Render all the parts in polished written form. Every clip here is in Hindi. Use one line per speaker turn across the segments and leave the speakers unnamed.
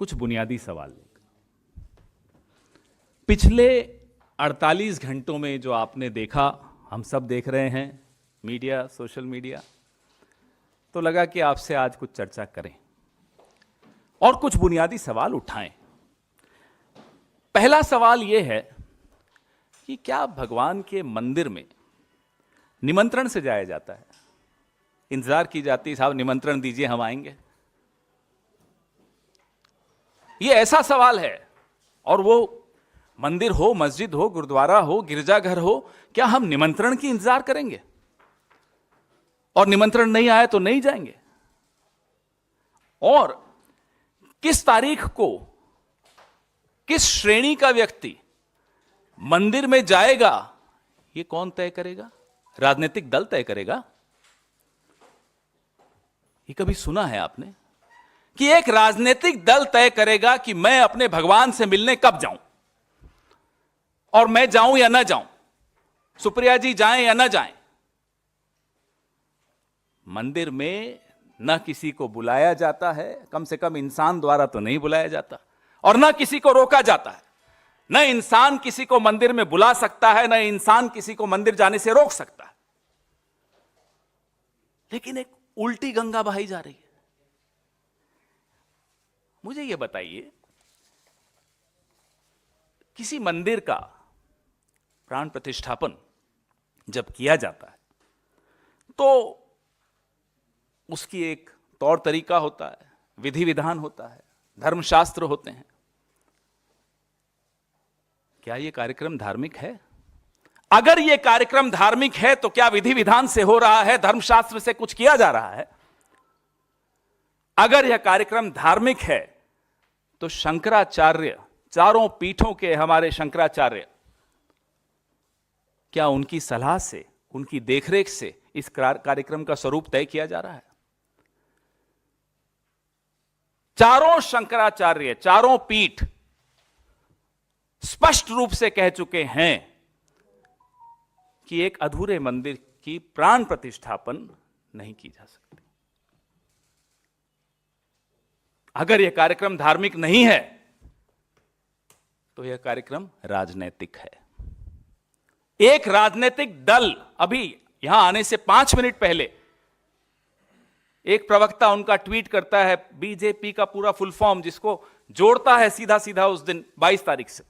कुछ बुनियादी सवाल लेकर। पिछले 48 घंटों में जो आपने देखा, हम सब देख रहे हैं, मीडिया, सोशल मीडिया, तो लगा कि आपसे आज कुछ चर्चा करें और कुछ बुनियादी सवाल उठाएं। पहला सवाल यह है कि क्या भगवान के मंदिर में निमंत्रण से जाया जाता है? इंतजार की जाती है, साहब निमंत्रण दीजिए, हम आएंगे। यह ऐसा सवाल है, और वो मंदिर हो, मस्जिद हो, गुरुद्वारा हो, गिरजाघर हो, क्या हम निमंत्रण की इंतजार करेंगे और निमंत्रण नहीं आए तो नहीं जाएंगे? और किस तारीख को किस श्रेणी का व्यक्ति मंदिर में जाएगा, यह कौन तय करेगा? राजनीतिक दल तय करेगा? ये कभी सुना है आपने कि एक राजनीतिक दल तय करेगा कि मैं अपने भगवान से मिलने कब जाऊं, और मैं जाऊं या ना जाऊं, सुप्रिया जी जाएं या ना जाएं? मंदिर में न किसी को बुलाया जाता है, कम से कम इंसान द्वारा तो नहीं बुलाया जाता, और न किसी को रोका जाता है। न इंसान किसी को मंदिर में बुला सकता है, न इंसान किसी को मंदिर जाने से रोक सकता है। लेकिन एक उल्टी गंगा बहाई जा रही है। मुझे यह बताइए, किसी मंदिर का प्राण प्रतिष्ठापन जब किया जाता है तो उसकी एक तौर तरीका होता है, विधि विधान होता है, धर्मशास्त्र होते हैं। क्या यह कार्यक्रम धार्मिक है? अगर यह कार्यक्रम धार्मिक है तो क्या विधि विधान से हो रहा है, धर्मशास्त्र से कुछ किया जा रहा है? अगर यह कार्यक्रम धार्मिक है तो शंकराचार्य, चारों पीठों के हमारे शंकराचार्य, क्या उनकी सलाह से, उनकी देखरेख से इस कार्यक्रम का स्वरूप तय किया जा रहा है? चारों शंकराचार्य, चारों पीठ स्पष्ट रूप से कह चुके हैं कि एक अधूरे मंदिर की प्राण प्रतिष्ठापन नहीं की जा सकती। अगर यह कार्यक्रम धार्मिक नहीं है तो यह कार्यक्रम राजनैतिक है। एक राजनीतिक दल, अभी यहां आने से 5 मिनट पहले एक प्रवक्ता उनका ट्वीट करता है, बीजेपी का पूरा फुल फॉर्म, जिसको जोड़ता है सीधा सीधा उस दिन 22 तारीख से।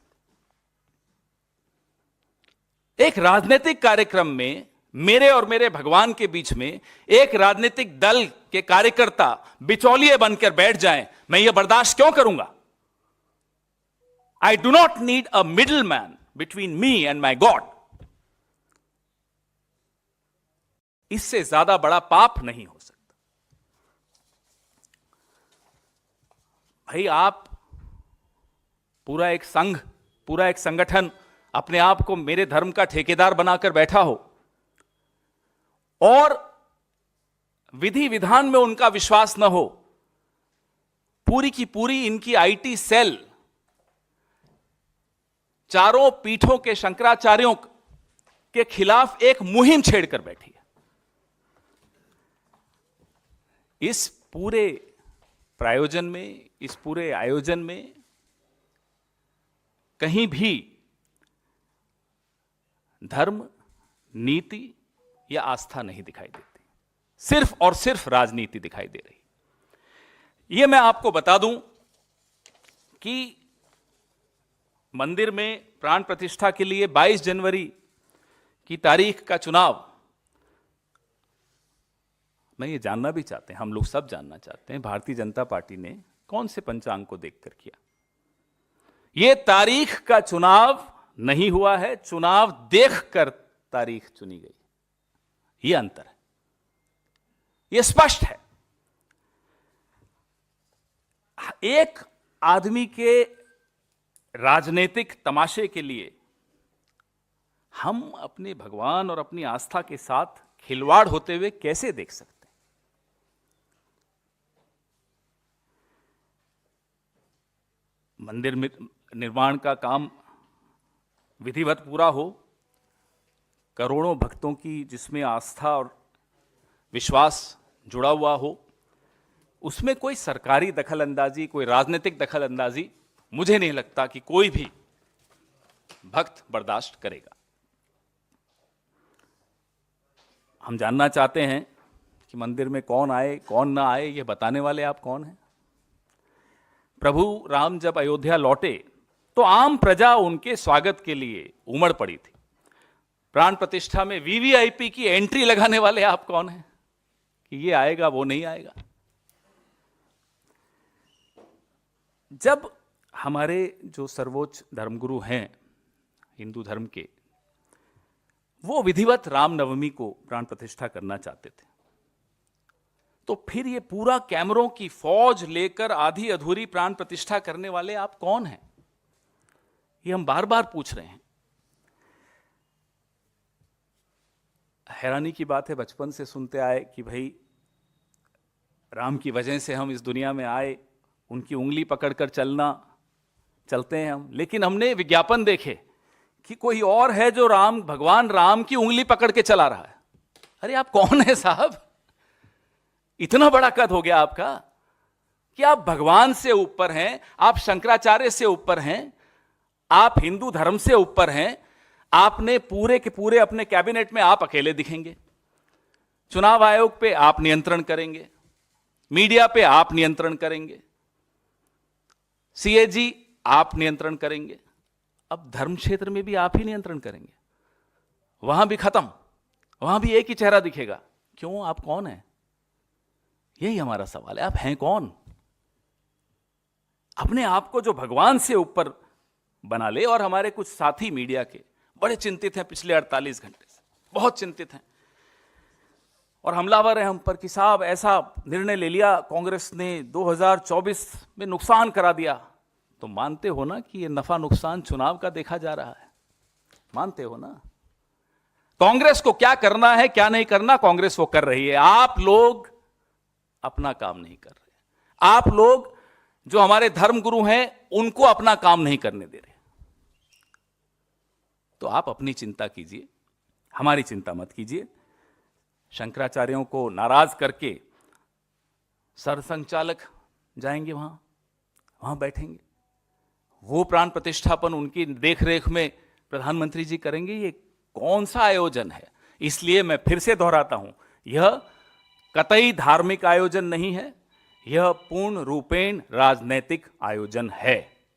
एक राजनीतिक कार्यक्रम में मेरे और मेरे भगवान के बीच में एक राजनीतिक दल के कार्यकर्ता बिचौलिए बनकर बैठ जाएं, मैं यह बर्दाश्त क्यों करूंगा? I do not need a middle man between me and my God. इससे ज्यादा बड़ा पाप नहीं हो सकता। भाई, आप पूरा एक संघ, पूरा एक संगठन अपने आप को मेरे धर्म का ठेकेदार बनाकर बैठा हो और विधि विधान में उनका विश्वास न हो, पूरी की पूरी इनकी आईटी सेल चारों पीठों के शंकराचार्यों के खिलाफ एक मुहिम छेड़कर बैठी है। इस पूरे प्रायोजन में, इस पूरे आयोजन में कहीं भी धर्म, नीति या आस्था नहीं दिखाई देती, सिर्फ और सिर्फ राजनीति दिखाई दे रही। यह मैं आपको बता दूं कि मंदिर में प्राण प्रतिष्ठा के लिए 22 जनवरी की तारीख का चुनाव, मैं ये जानना भी चाहते हैं, हम लोग सब जानना चाहते हैं, भारतीय जनता पार्टी ने कौन से पंचांग को देखकर किया? यह तारीख का चुनाव नहीं हुआ है, चुनाव देखकर तारीख चुनी गई। यह अंतर है, यह स्पष्ट है। एक आदमी के राजनीतिक तमाशे के लिए हम अपने भगवान और अपनी आस्था के साथ खिलवाड़ होते हुए कैसे देख सकते हैं? मंदिर में निर्माण का काम विधिवत पूरा हो, करोड़ों भक्तों की जिसमें आस्था और विश्वास जुड़ा हुआ हो, उसमें कोई सरकारी दखलंदाजी, कोई राजनीतिक दखलंदाजी मुझे नहीं लगता कि कोई भी भक्त बर्दाश्त करेगा। हम जानना चाहते हैं कि मंदिर में कौन आए कौन ना आए, ये बताने वाले आप कौन हैं? प्रभु राम जब अयोध्या लौटे तो आम प्रजा उनके स्वागत के लिए उमड़ पड़ी थी। प्राण प्रतिष्ठा में वीवीआईपी की एंट्री लगाने वाले आप कौन हैं कि ये आएगा वो नहीं आएगा? जब हमारे जो सर्वोच्च धर्मगुरु हैं हिंदू धर्म के, वो विधिवत रामनवमी को प्राण प्रतिष्ठा करना चाहते थे, तो फिर ये पूरा कैमरों की फौज लेकर आधी अधूरी प्राण प्रतिष्ठा करने वाले आप कौन हैं? ये हम बार बार पूछ रहे हैं। हैरानी की बात है, बचपन से सुनते आए कि भाई राम की वजह से हम इस दुनिया में आए, उनकी उंगली पकड़कर चलते हैं हम, लेकिन हमने विज्ञापन देखे कि कोई और है जो भगवान राम की उंगली पकड़ के चला रहा है। अरे आप कौन है साहब? इतना बड़ा कद हो गया आपका कि आप भगवान से ऊपर हैं, आप शंकराचार्य से ऊपर हैं, आप हिंदू धर्म से ऊपर हैं। आपने पूरे के पूरे अपने कैबिनेट में आप अकेले दिखेंगे, चुनाव आयोग पे आप नियंत्रण करेंगे, मीडिया पे आप नियंत्रण करेंगे, सीएजी आप नियंत्रण करेंगे, अब धर्म क्षेत्र में भी आप ही नियंत्रण करेंगे। वहां भी खत्म, वहां भी एक ही चेहरा दिखेगा। क्यों? आप कौन हैं? यही हमारा सवाल है, आप हैं कौन? अपने आप को जो भगवान से ऊपर बना ले। और हमारे कुछ साथी मीडिया के बड़े चिंतित हैं, पिछले 48 घंटे से बहुत चिंतित हैं और हमलावर हैं हम पर कि साहब ऐसा निर्णय ले लिया कांग्रेस ने, 2024 में नुकसान करा दिया। तो मानते हो ना कि ये नफा नुकसान चुनाव का देखा जा रहा है? मानते हो ना? कांग्रेस को क्या करना है क्या नहीं करना, कांग्रेस वो कर रही है। आप लोग अपना काम नहीं कर रहे। आप लोग जो हमारे धर्मगुरु हैं उनको अपना काम नहीं करने दे रहे। तो आप अपनी चिंता कीजिए, हमारी चिंता मत कीजिए। शंकराचार्यों को नाराज करके सरसंघचालक जाएंगे, वहां बैठेंगे, वो प्राण प्रतिष्ठापन उनकी देखरेख में प्रधानमंत्री जी करेंगे। ये कौन सा आयोजन है? इसलिए मैं फिर से दोहराता हूं, यह कतई धार्मिक आयोजन नहीं है, यह पूर्ण रूपेण राजनैतिक आयोजन है।